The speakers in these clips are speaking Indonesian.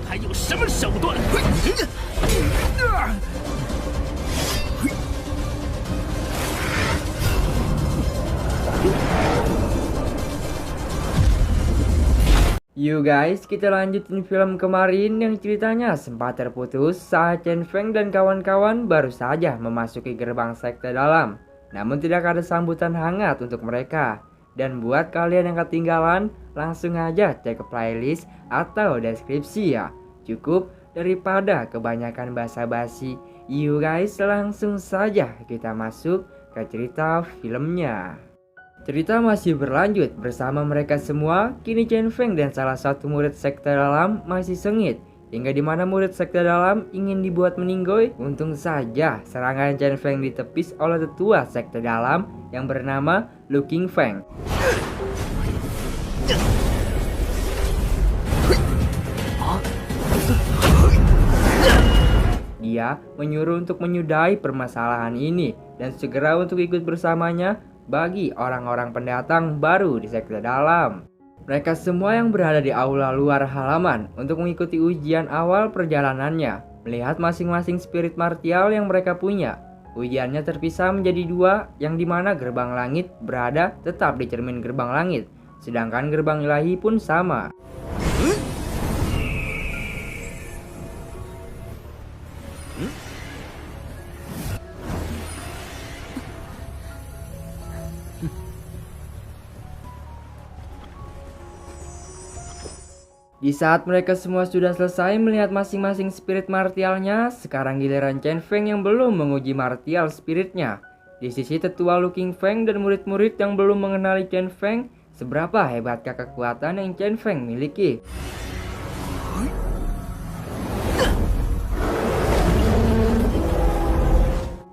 还有什么手段？ Yuk guys, kita lanjutin film kemarin yang ceritanya sempat terputus saat Chen Feng dan kawan-kawan baru saja memasuki gerbang sekte dalam. Namun tidak ada sambutan hangat untuk mereka. Dan buat kalian yang ketinggalan, langsung aja cek ke playlist atau deskripsi ya. Cukup daripada kebanyakan basa-basi. Yuk guys, langsung saja kita masuk ke cerita filmnya. Cerita masih berlanjut bersama mereka semua. Kini Chen Feng dan salah satu murid sekte dalam masih sengit, hingga dimana murid sekte dalam ingin dibuat meninggoy. Untung saja serangan Chen Feng ditepis oleh tetua sekte dalam yang bernama Lu Qingfeng. Dia menyuruh untuk menyudahi permasalahan ini dan segera untuk ikut bersamanya bagi orang-orang pendatang baru di sekte dalam. Mereka semua yang berada di aula luar halaman untuk mengikuti ujian awal perjalanannya, melihat masing-masing spirit martial yang mereka punya. Ujiannya terpisah menjadi dua, yang dimana gerbang langit berada tetap di cermin gerbang langit, sedangkan gerbang ilahi pun sama. Di saat mereka semua sudah selesai melihat masing-masing spirit martialnya, sekarang giliran Chen Feng yang belum menguji martial spiritnya. Di sisi tetua Lu Qingfeng dan murid-murid yang belum mengenali Chen Feng, seberapa hebatkah kekuatan yang Chen Feng miliki.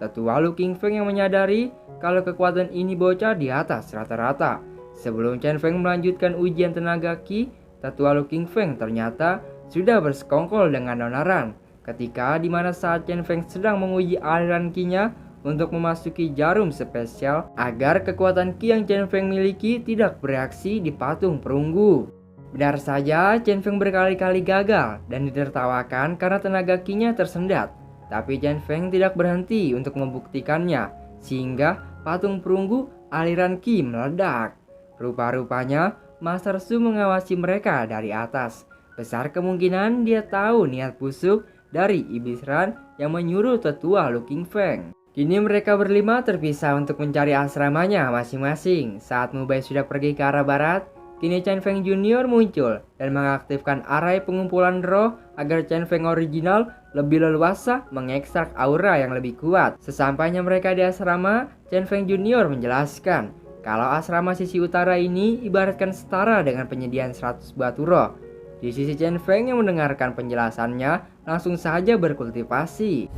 Tetua Lu Qingfeng yang menyadari kalau kekuatan ini bocah di atas rata-rata. Sebelum Chen Feng melanjutkan ujian tenaga Qi, Tetua Lu Qingfeng ternyata sudah bersekongkol dengan Donaran. Ketika dimana saat Chen Feng sedang menguji aliran Qi-nya untuk memasuki jarum spesial agar kekuatan Qi yang Chen Feng miliki tidak bereaksi di patung perunggu. Benar saja Chen Feng berkali-kali gagal dan ditertawakan karena tenaga Qi-nya tersendat. Tapi Chen Feng tidak berhenti untuk membuktikannya, sehingga patung perunggu aliran Qi meledak. Rupa-rupanya Master Su mengawasi mereka dari atas. Besar kemungkinan dia tahu niat busuk dari Iblis Ran yang menyuruh tetua Lu Qingfeng. Kini mereka berlima terpisah untuk mencari asramanya masing-masing. Saat Mubai sudah pergi ke arah barat, kini Chen Feng Junior muncul dan mengaktifkan arai pengumpulan roh agar Chen Feng original lebih leluasa mengekstrak aura yang lebih kuat. Sesampainya mereka di asrama, Chen Feng Junior menjelaskan kalau asrama sisi utara ini ibaratkan setara dengan penyediaan 100 batu roh. Di sisi Chen Feng yang mendengarkan penjelasannya langsung saja berkultivasi.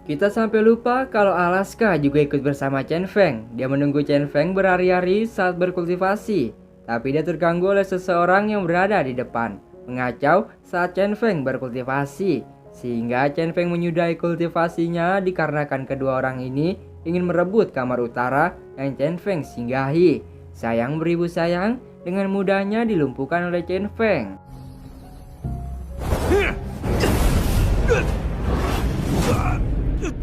Kita sampai lupa kalau Alaska juga ikut bersama Chen Feng. Dia menunggu Chen Feng berhari-hari saat berkultivasi. Tapi dia terganggu oleh seseorang yang berada di depan, mengacau saat Chen Feng berkultivasi. Sehingga Chen Feng menyudahi kultivasinya dikarenakan kedua orang ini ingin merebut kamar utara yang Chen Feng singgahi. Sayang beribu sayang, dengan mudahnya dilumpuhkan oleh Chen Feng.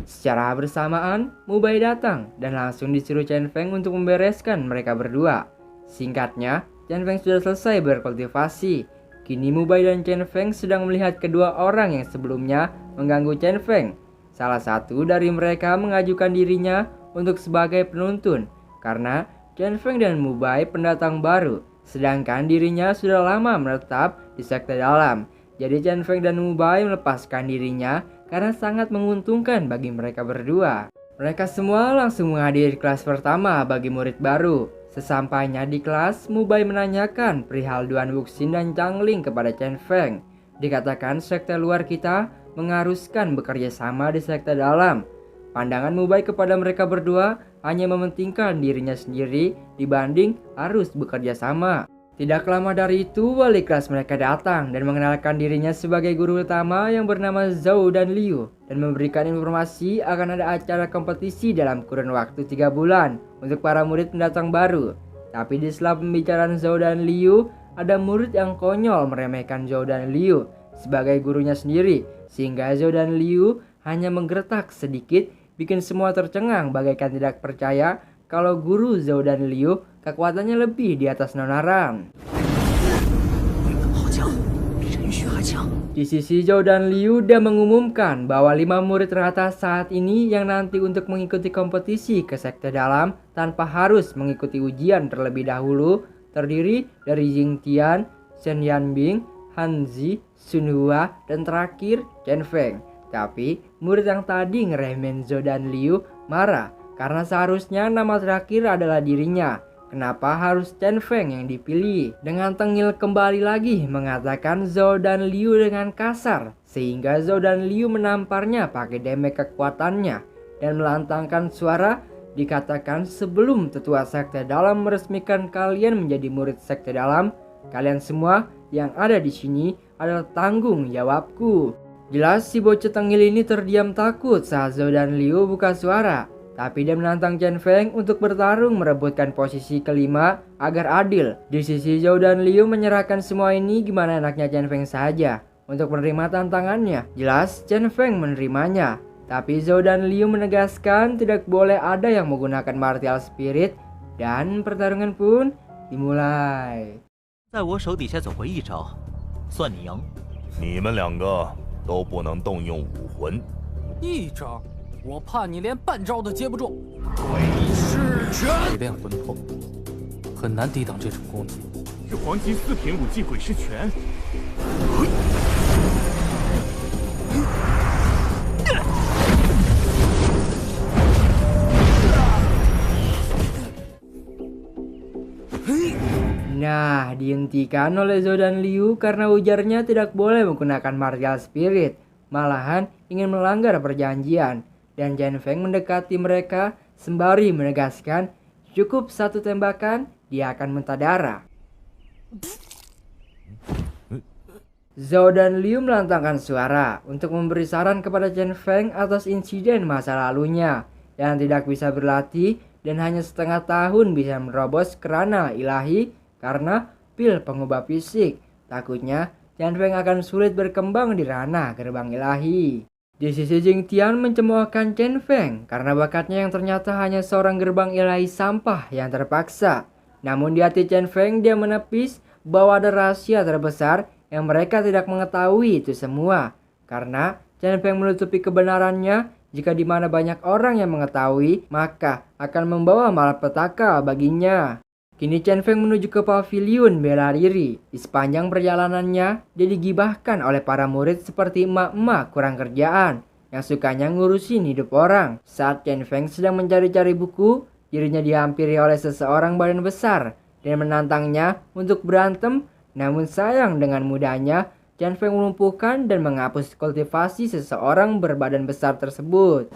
Secara bersamaan, Mubai datang dan langsung disuruh Chen Feng untuk membereskan mereka berdua. Singkatnya, Chen Feng sudah selesai berkultivasi. Kini Mubai dan Chen Feng sedang melihat kedua orang yang sebelumnya mengganggu Chen Feng. Salah satu dari mereka mengajukan dirinya untuk sebagai penuntun karena Chen Feng dan Mubai pendatang baru, sedangkan dirinya sudah lama menetap di sekte dalam. Jadi Chen Feng dan Mubai melepaskan dirinya karena sangat menguntungkan bagi mereka berdua. Mereka semua langsung menghadiri kelas pertama bagi murid baru. Sesampainya di kelas, Mubai menanyakan perihal Duan Wuxin dan Changling kepada Chen Feng. Dikatakan sekte luar kita mengharuskan bekerja sama di sekte dalam. Pandangan Mubai kepada mereka berdua hanya mementingkan dirinya sendiri dibanding harus bekerja sama. Tidak lama dari itu, wali kelas mereka datang dan mengenalkan dirinya sebagai guru utama yang bernama Zhou dan Liu dan memberikan informasi akan ada acara kompetisi dalam kurun waktu 3 bulan untuk para murid pendatang baru. Tapi di sela pembicaraan Zhou dan Liu, ada murid yang konyol meremehkan Zhou dan Liu sebagai gurunya sendiri, sehingga Zhou dan Liu hanya menggertak sedikit, bikin semua tercengang bagaikan tidak percaya kalau guru Zhou dan Liu kekuatannya lebih di atas Nonaran. Di sisi Zhou dan Liu dia mengumumkan bahwa 5 murid teratas saat ini yang nanti untuk mengikuti kompetisi ke sekte dalam tanpa harus mengikuti ujian terlebih dahulu terdiri dari Jing Tian, Shen Yanbing, Han Zi, Sun Hua, dan terakhir Chen Feng. Tapi murid yang tadi ngeremen Zhou dan Liu marah karena seharusnya nama terakhir adalah dirinya. Kenapa harus Chen Feng yang dipilih? Dengan tengil kembali lagi mengatakan Zhou dan Liu dengan kasar, sehingga Zhou dan Liu menamparnya pakai damage kekuatannya dan melantangkan suara, dikatakan sebelum tetua sekte dalam meresmikan kalian menjadi murid sekte dalam, kalian semua yang ada di sini adalah tanggung jawabku. Jelas si bocah tengil ini terdiam takut saat Zhou dan Liu buka suara. Tapi dia menantang Chen Feng untuk bertarung merebutkan posisi kelima agar adil. Di sisi Zhou dan Liu menyerahkan semua ini gimana enaknya Chen Feng saja untuk menerima tantangannya. Jelas Chen Feng menerimanya. Tapi Zhou dan Liu menegaskan tidak boleh ada yang menggunakan martial spirit dan pertarungan pun dimulai. 在我手底下走过一招，算你赢。你们2个都不能动用武魂。一招，我怕你连半招都接不住。是拳，鬼炼魂魄，很难抵挡这种攻击。是黄金4品武技鬼尸拳。Nah, dihentikan oleh Zhou dan Liu karena ujarnya tidak boleh menggunakan martial spirit, malahan ingin melanggar perjanjian. Dan Chen Feng mendekati mereka sembari menegaskan cukup 1 tembakan dia akan muntah darah. Zhou dan Liu melantangkan suara untuk memberi saran kepada Chen Feng atas insiden masa lalunya yang tidak bisa berlatih dan hanya setengah tahun bisa menerobos kerana ilahi karena pil pengubah fisik. Takutnya Chen Feng akan sulit berkembang di ranah gerbang ilahi. Di sisi Jing Tian mencemoohkan Chen Feng karena bakatnya yang ternyata hanya seorang gerbang ilahi sampah yang terpaksa. Namun di hati Chen Feng dia menepis bahwa ada rahasia terbesar yang mereka tidak mengetahui itu semua. Karena Chen Feng menutupi kebenarannya, jika di mana banyak orang yang mengetahui maka akan membawa malapetaka baginya. Kini Chen Feng menuju ke paviliun bela diri. Di sepanjang perjalanannya, dia digibahkan oleh para murid seperti emak-emak kurang kerjaan yang sukanya ngurusin hidup orang. Saat Chen Feng sedang mencari-cari buku, dirinya dihampiri oleh seseorang badan besar dan menantangnya untuk berantem. Namun sayang dengan mudahnya, Chen Feng melumpuhkan dan menghapus kultivasi seseorang berbadan besar tersebut.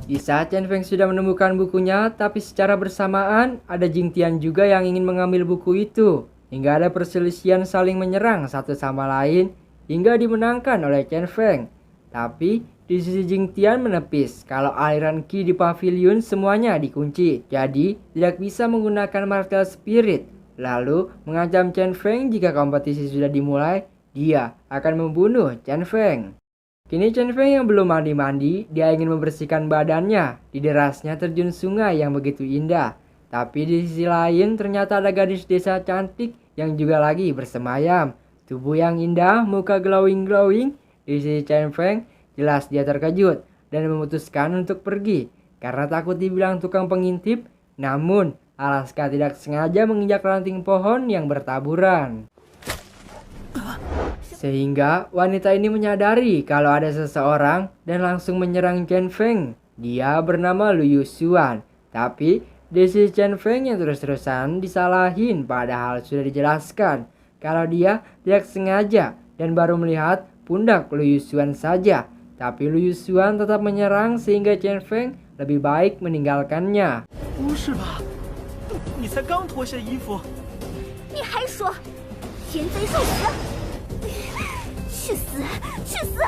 Di saat Chen Feng sudah menemukan bukunya, tapi secara bersamaan ada Jing Tian juga yang ingin mengambil buku itu. Hingga ada perselisihan saling menyerang satu sama lain hingga dimenangkan oleh Chen Feng. Tapi di sisi Jing Tian menepis kalau aliran Qi di pavilion semuanya dikunci, jadi tidak bisa menggunakan martial spirit. Lalu mengancam Chen Feng jika kompetisi sudah dimulai, dia akan membunuh Chen Feng. Kini Chen Feng yang belum mandi-mandi, dia ingin membersihkan badannya di derasnya terjun sungai yang begitu indah. Tapi di sisi lain ternyata ada gadis desa cantik yang juga lagi bersemayam. Tubuh yang indah, muka glowing-glowing. Di sisi Chen Feng, jelas dia terkejut dan memutuskan untuk pergi karena takut dibilang tukang pengintip. Namun, Alaska tidak sengaja menginjak ranting pohon yang bertaburan. Sehingga wanita ini menyadari kalau ada seseorang dan langsung menyerang Chen Feng. Dia bernama Lu Yusuan. Tapi di sisi Chen Feng yang terus-terusan disalahin padahal sudah dijelaskan kalau dia tidak sengaja dan baru melihat pundak Lu Yusuan saja. Tapi Lu Yusuan tetap menyerang sehingga Chen Feng lebih baik meninggalkannya. 不是吧？你才刚脱下衣服。你还说天贼受死，去死去死！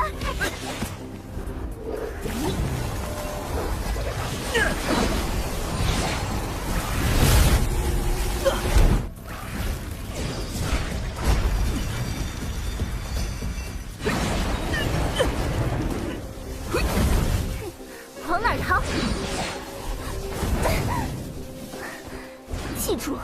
往哪儿逃？记住，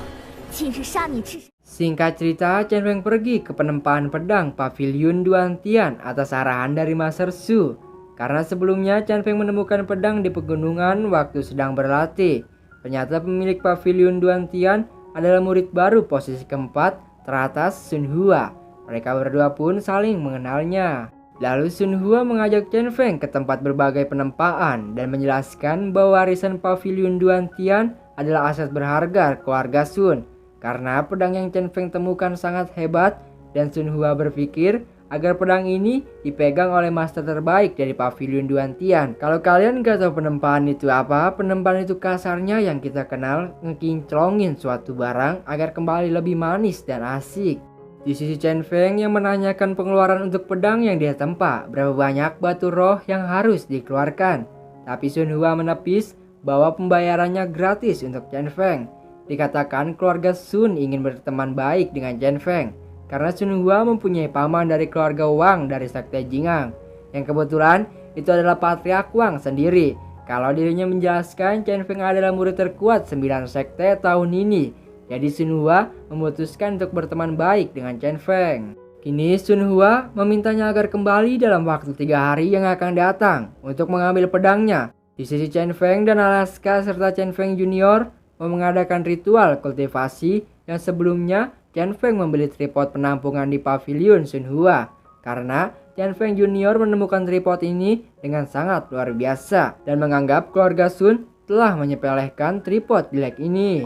今日杀你之人。 Singkat cerita, Chen Feng pergi ke penempaan pedang Pavilion Duantian atas arahan dari Master Su. Karena sebelumnya Chen Feng menemukan pedang di pegunungan waktu sedang berlatih. Ternyata pemilik Pavilion Duantian adalah murid baru posisi keempat teratas Sun Hua. Mereka berdua pun saling mengenalnya. Lalu Sun Hua mengajak Chen Feng ke tempat berbagai penempaan dan menjelaskan bahwa warisan Pavilion Duantian adalah aset berharga keluarga Sun. Karena pedang yang Chen Feng temukan sangat hebat dan Sun Hua berpikir agar pedang ini dipegang oleh master terbaik dari Pavilion Duantian. Kalau kalian gak tahu penempaan itu apa, penempaan itu kasarnya yang kita kenal ngekinclongin suatu barang agar kembali lebih manis dan asik. Di sisi Chen Feng yang menanyakan pengeluaran untuk pedang yang dia tempa, berapa banyak batu roh yang harus dikeluarkan. Tapi Sun Hua menepis bahwa pembayarannya gratis untuk Chen Feng. Dikatakan keluarga Sun ingin berteman baik dengan Chen Feng karena Sun Hua mempunyai paman dari keluarga Wang dari Sekte Jingang yang kebetulan itu adalah Patriark Wang sendiri. Kalau dirinya menjelaskan Chen Feng adalah murid terkuat 9 sekte tahun ini. Jadi Sun Hua memutuskan untuk berteman baik dengan Chen Feng. Kini Sun Hua memintanya agar kembali dalam waktu 3 hari yang akan datang untuk mengambil pedangnya. Di sisi Chen Feng dan Alaska serta Chen Feng Junior mengadakan ritual kultivasi yang sebelumnya Chen Feng membeli tripod penampungan di Pavilion Sun Hua karena Chen Feng Junior menemukan tripod ini dengan sangat luar biasa dan menganggap keluarga Sun telah menyepelekan tripod jelek ini.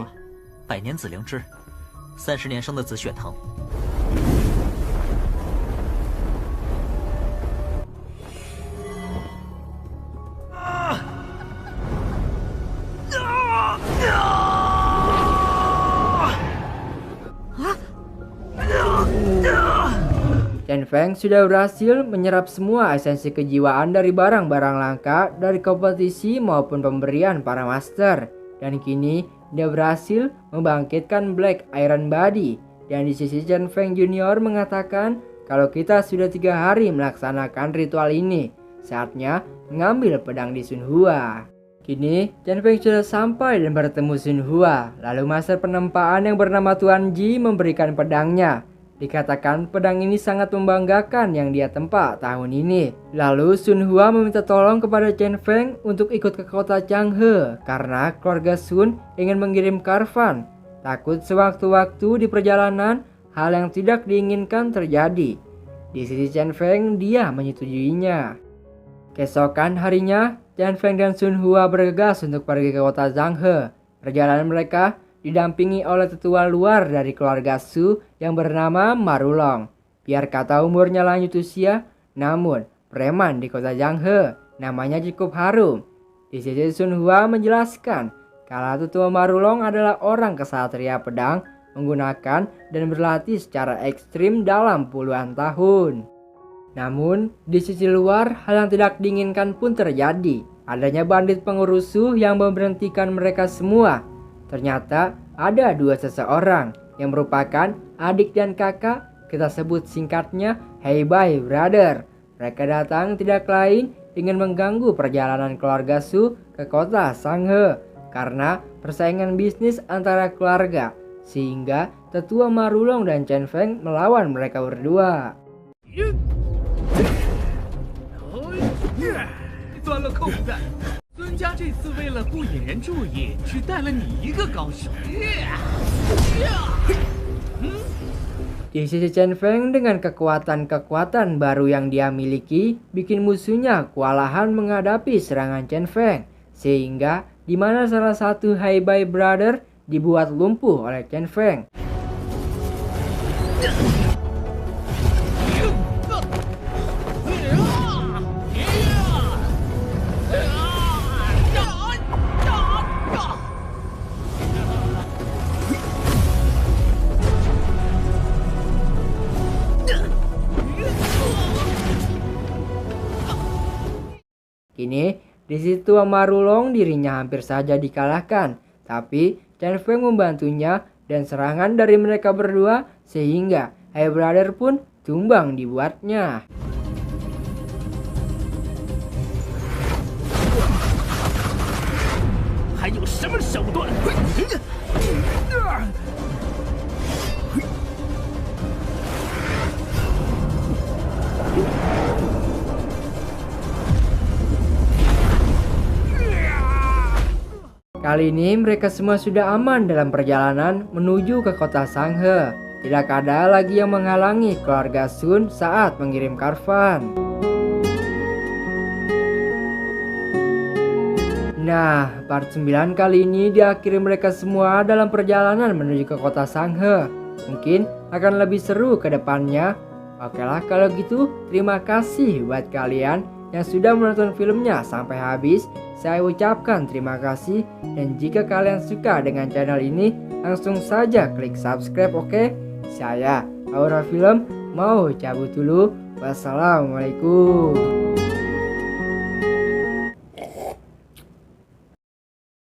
百年紫灵芝，30年生的紫血藤。 Chen Feng sudah berhasil menyerap semua esensi kejiwaan dari barang-barang langka dari kompetisi maupun pemberian para master. Dan kini dia berhasil membangkitkan Black Iron Body. Dan di sisi Chen Feng Junior mengatakan kalau kita sudah 3 hari melaksanakan ritual ini, saatnya mengambil pedang di Sun Hua. Kini Chen Feng sudah sampai dan bertemu Sun Hua. Lalu master penempaan yang bernama Tuan Ji memberikan pedangnya. Dikatakan pedang ini sangat membanggakan yang dia tempa tahun ini. Lalu Sun Hua meminta tolong kepada Chen Feng untuk ikut ke kota Changhe karena keluarga Sun ingin mengirim karvan. Takut sewaktu-waktu di perjalanan hal yang tidak diinginkan terjadi. Di sisi Chen Feng dia menyetujuinya. Keesokan harinya Chen Feng dan Sun Hua bergegas untuk pergi ke kota Changhe. Perjalanan mereka didampingi oleh tetua luar dari keluarga Su yang bernama Marulong. Biar kata umurnya lanjut usia, namun preman di kota Changhe namanya cukup harum. Di sisi Sun Hua menjelaskan kalau tetua Marulong adalah orang kesatria pedang menggunakan dan berlatih secara ekstrim dalam puluhan tahun. Namun di sisi luar hal yang tidak diinginkan pun terjadi. Adanya bandit pengurus Su yang memberhentikan mereka semua. Ternyata ada 2 seseorang yang merupakan adik dan kakak, kita sebut singkatnya Heibai Brother. Mereka datang tidak lain ingin mengganggu perjalanan keluarga Su ke kota Changhe karena persaingan bisnis antara keluarga, sehingga tetua Marulong dan Chen Feng melawan mereka berdua. 钻了空子。孙家这次为了不引人注意，只带了你一个高手。Di sisi Chen Feng dengan kekuatan-kekuatan baru yang dia miliki, bikin musuhnya kewalahan menghadapi serangan Chen Feng. Sehingga di mana salah satu Hai Bai Brother dibuat lumpuh oleh Chen Feng. Kini, di situ Marulong dirinya hampir saja dikalahkan, tapi Chen Feng membantunya dan serangan dari mereka berdua sehingga Hai Brother pun tumbang dibuatnya. Kali ini mereka semua sudah aman dalam perjalanan menuju ke kota Sanghe. Tidak ada lagi yang menghalangi keluarga Sun saat mengirim karvan. Nah, part 9 kali ini diakhiri mereka semua dalam perjalanan menuju ke kota Sanghe. Mungkin akan lebih seru ke depannya. Oke lah kalau gitu, terima kasih buat kalian yang sudah menonton filmnya sampai habis. Saya ucapkan terima kasih, dan jika kalian suka dengan channel ini, langsung saja klik subscribe, oke? Saya Aura Film mau cabut dulu. Wassalamualaikum.